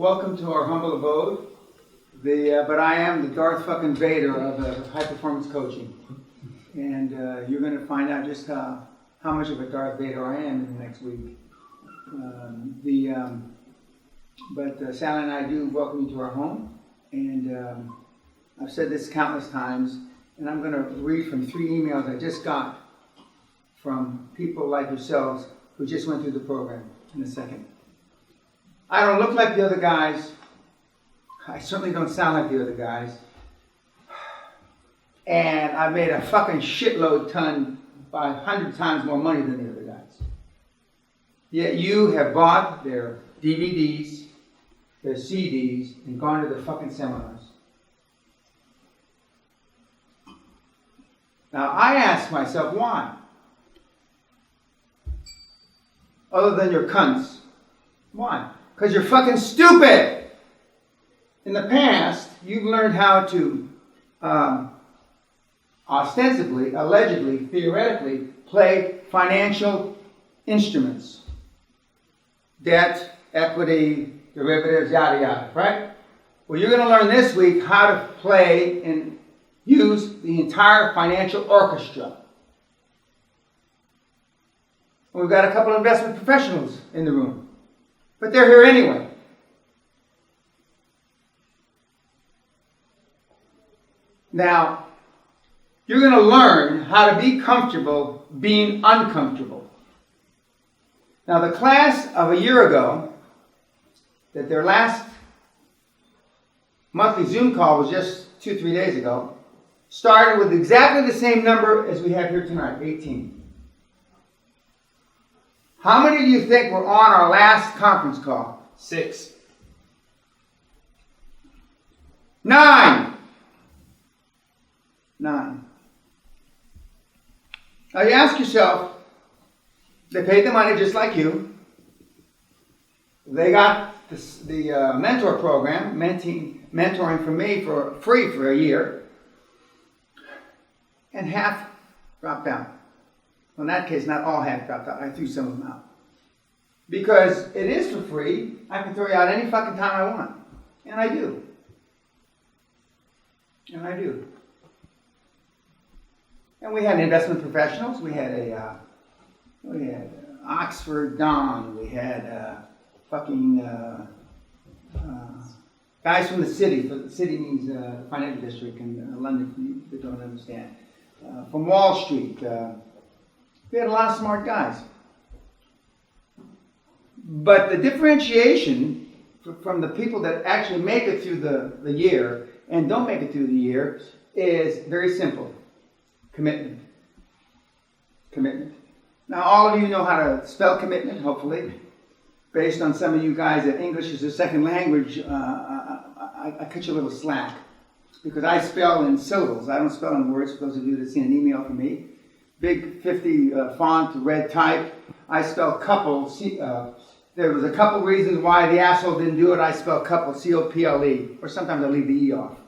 welcome to our humble abode. But I am the Darth fucking Vader of high performance coaching. And you're going to find out just how much of a Darth Vader I am in the next week. But Sally and I do welcome you to our home. And I've said this countless times, and I'm going to read from 3 emails I just got from people like yourselves who just went through the program in a second. I don't look like the other guys. I certainly don't sound like the other guys. And I made a fucking shitload ton by 100 times more money than the other guys. Yet you have bought their DVDs, their CDs, and gone to their fucking seminars. Now I ask myself why? Other than your cunts. Why? Because you're fucking stupid! In the past, you've learned how to ostensibly, allegedly, theoretically, play financial instruments. Debt, equity, derivatives, yada yada, right? Well, you're going to learn this week how to play and use the entire financial orchestra. We've got a couple of investment professionals in the room, but they're here anyway. Now, you're going to learn how to be comfortable being uncomfortable. Now, the class of a year ago, that their last monthly Zoom call was just 2-3 days ago, started with exactly the same number as we have here tonight, 18. How many do you think were on our last conference call? 6. 9. 9. Now you ask yourself, they paid the money just like you. They got the mentor program, mentoring from me for free for a year. And half dropped out. Well, in that case, not all half dropped out. I threw some of them out. Because it is for free. I can throw you out any fucking time I want. And I do. And I do. And we had investment professionals. We had Oxford Don. We had guys from the city. The city means financial district in London, for you that don't understand. From Wall Street. We had a lot of smart guys. But the differentiation from the people that actually make it through the year and don't make it through the year is very simple. Commitment. Commitment. Now, all of you know how to spell commitment, hopefully. Based on some of you guys that English is a second language, I cut you a little slack. Because I spell in syllables. I don't spell in words, for those of you that see an email from me. Big 50 font, red type. I spell couple. There was a couple reasons why the asshole didn't do it. I spell couple, C-O-P-L-E. Or sometimes I leave the E off.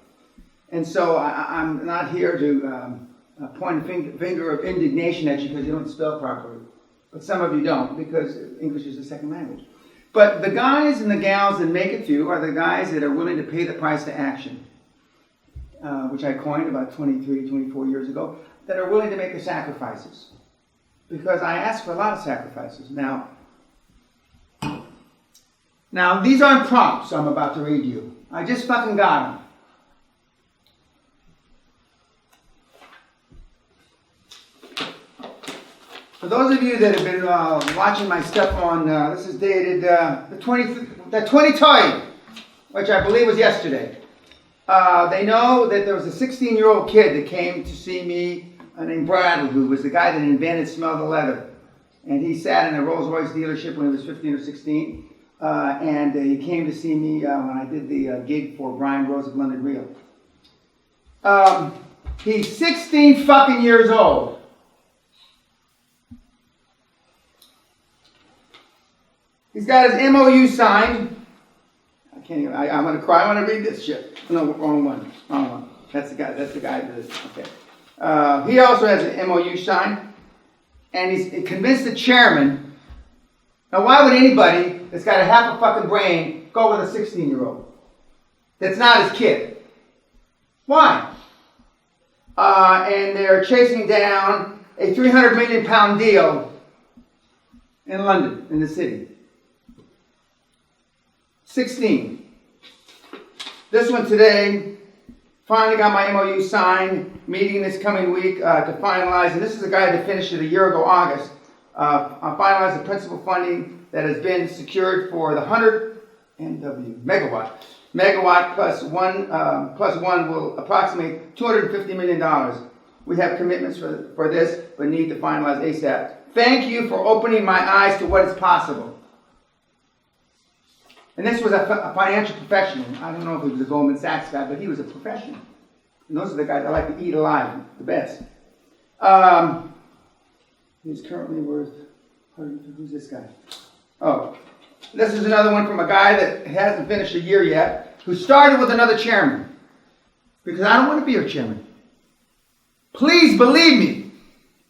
And so I'm not here to point a finger of indignation at you because you don't spell properly. But some of you don't because English is a second language. But the guys and the gals that make it through are the guys that are willing to pay the price to action. Which I coined about 23, 24 years ago, that are willing to make the sacrifices. Because I ask for a lot of sacrifices. Now, these aren't prompts I'm about to read you. I just fucking got them. For those of you that have been watching my stuff on, this is dated the 23rd, which I believe was yesterday. They know that there was a 16-year-old kid that came to see me named Bradley, who was the guy that invented Smell the Leather. And he sat in a Rolls-Royce dealership when he was 15 or 16. And he came to see me when I did the gig for Brian Rose of London Real. He's 16 fucking years old. He's got his MOU signed. I can't even, I'm going to cry. I want to read this shit. No, wrong one. That's the guy that is, okay. He also has an MOU signed. And he's convinced the chairman. Now, why would anybody that's got a half a fucking brain go with a 16-year-old that's not his kid. Why? And they're chasing down a 300 million pound deal in London, in the city. 16. This one today, finally got my MOU signed, meeting this coming week to finalize, and this is a guy that finished it a year ago, August. Finalize the principal funding that has been secured for the 100 MW, megawatt. Megawatt plus one will approximate $250 million. We have commitments for this, but need to finalize ASAP. Thank you for opening my eyes to what is possible. And this was a financial professional. I don't know if he was a Goldman Sachs guy, but he was a professional. And those are the guys that like to eat alive, the best. He's currently worth, who's this guy? Oh, this is another one from a guy that hasn't finished a year yet, who started with another chairman. Because I don't want to be your chairman. Please believe me.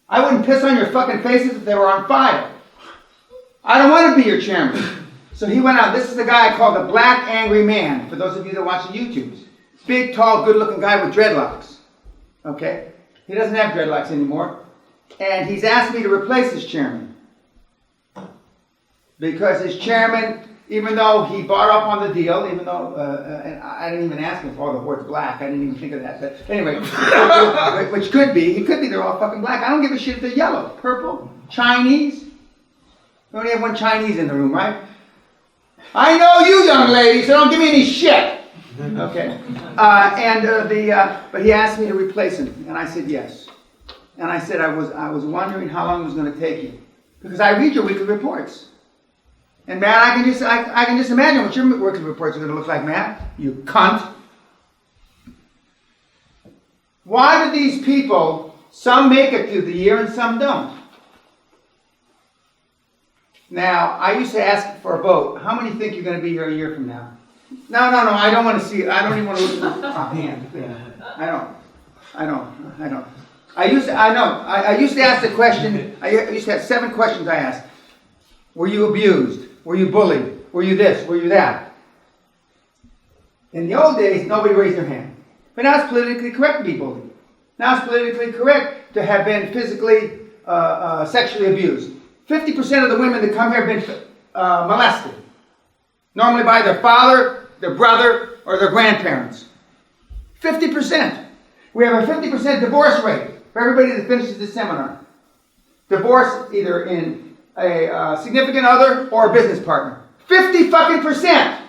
I wouldn't piss on your fucking faces if they were on fire. I don't want to be your chairman. So he went out. This is the guy called the Black Angry Man, for those of you that watch the YouTubes. Big, tall, good-looking guy with dreadlocks. Okay? He doesn't have dreadlocks anymore. And he's asked me to replace his chairman. Because his chairman, even though he bought up on the deal, even though, and I didn't even ask him for all the words black, I didn't even think of that. But anyway, which could be, they're all fucking black. I don't give a shit if they're yellow, purple, Chinese. We only have one Chinese in the room, right? I know you, young lady, so don't give me any shit. Okay. But he asked me to replace him, and I said yes. And I said I was wondering how long it was going to take you, because I read your weekly reports. And Matt, I can just imagine what your weekly reports are going to look like, Matt. You cunt. Why do these people, some make it through the year and some don't? Now, I used to ask for a vote. How many think you're going to be here a year from now? No, I don't want to see it. I don't even want to look at the hand. I don't. I used to ask the question, I used to have 7 questions I asked. Were you abused? Were you bullied? Were you this? Were you that? In the old days, nobody raised their hand. But now it's politically correct to be bullied. Now it's politically correct to have been physically, sexually abused. 50% of the women that come here have been molested. Normally by their father, their brother, or their grandparents. 50%. We have a 50% divorce rate for everybody that finishes this seminar. Divorce either in a significant other or a business partner. 50%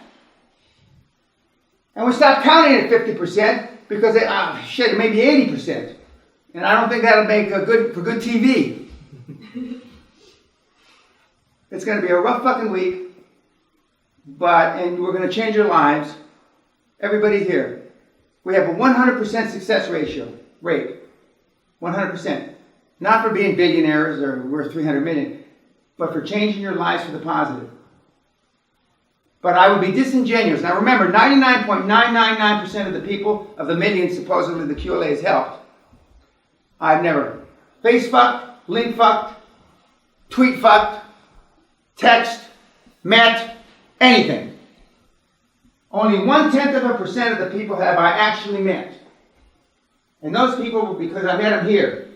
And we stopped counting at 50% because it may be 80%. And I don't think that'll make for good TV. It's going to be a rough fucking week, and we're going to change your lives. Everybody here. We have a 100% success rate. 100%. Not for being billionaires or worth 300 million, but for changing your lives for the positive. But I would be disingenuous. Now remember, 99.999% of the people, of the millions supposedly the QLA has helped, I've never face fucked, link fucked, tweet fucked, text, met, anything. Only 0.1% of the people have I actually met. And those people were because I met them here.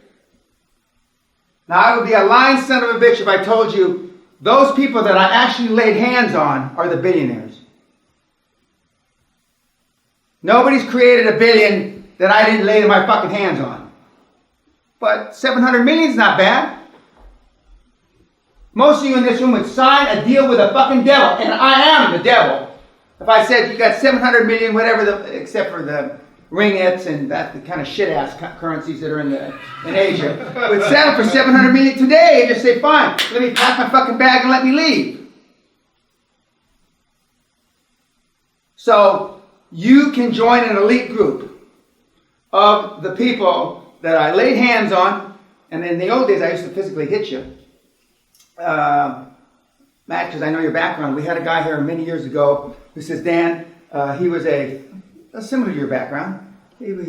Now I would be a lying son of a bitch if I told you those people that I actually laid hands on are the billionaires. Nobody's created a billion that I didn't lay my fucking hands on. But 700 million is not bad. Most of you in this room would sign a deal with a fucking devil, and I am the devil. If I said you got 700 million, whatever, except for the ringgits and that the kind of shit-ass currencies that are in Asia, would settle for 700 million today and just say, fine, let me pack my fucking bag and let me leave. So you can join an elite group of the people that I laid hands on, and in the old days I used to physically hit you. Matt, because I know your background, we had a guy here many years ago who says, Dan, he was similar to your background. He was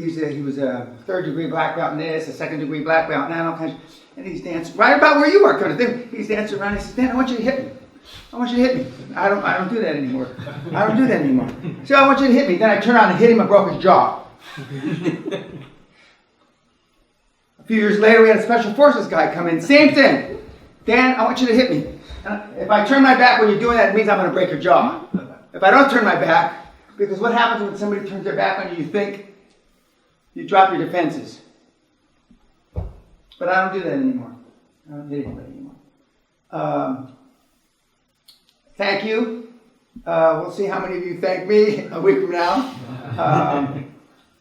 a 3rd-degree black belt in this, a 2nd-degree black belt in that, all kinds of, and he's dancing right about where you are, kind of thing. He's dancing around. He says, Dan, I want you to hit me. I want you to hit me. I don't do that anymore. I don't do that anymore. So I want you to hit me. Then I turn around and hit him and broke his jaw. A few years later, we had a special forces guy come in. Same thing. Dan, I want you to hit me. If I turn my back when you're doing that, it means I'm going to break your jaw. If I don't turn my back, because what happens when somebody turns their back on you, you think you drop your defenses. But I don't do that anymore. I don't hit anybody anymore. Thank you. We'll see how many of you thank me a week from now.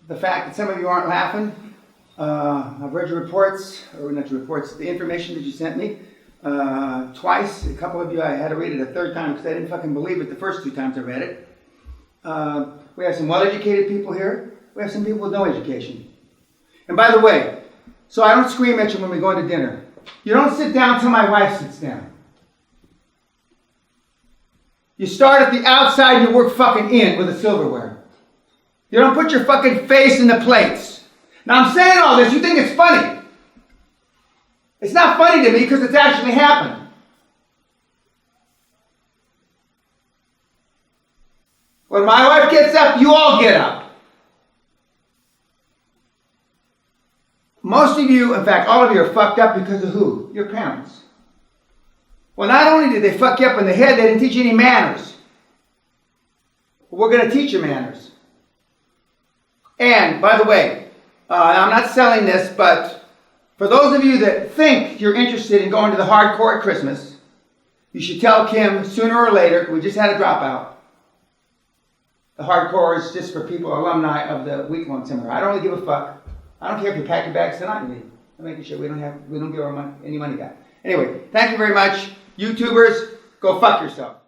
The fact that some of you aren't laughing. I've read your reports, or not your reports, the information that you sent me. Twice. A couple of you, I had to read it a third time because I didn't fucking believe it the first 2 times I read it. We have some well-educated people here. We have some people with no education. And by the way, so I don't scream at you when we go to dinner. You don't sit down till my wife sits down. You start at the outside, you work fucking in with the silverware. You don't put your fucking face in the plates. Now I'm saying all this, you think it's funny. It's not funny to me because it's actually happened. When my wife gets up, you all get up. Most of you, in fact, all of you are fucked up because of who? Your parents. Well, not only did they fuck you up in the head, they didn't teach you any manners. Well, we're going to teach you manners. And, by the way, I'm not selling this, but for those of you that think you're interested in going to the hardcore at Christmas, you should tell Kim sooner or later, we just had a dropout. The hardcore is just for people, alumni of the week-long seminar. I don't really give a fuck. I don't care if you pack your bags tonight. I'm making sure we don't give our money, any money back. Anyway, thank you very much. YouTubers, go fuck yourself.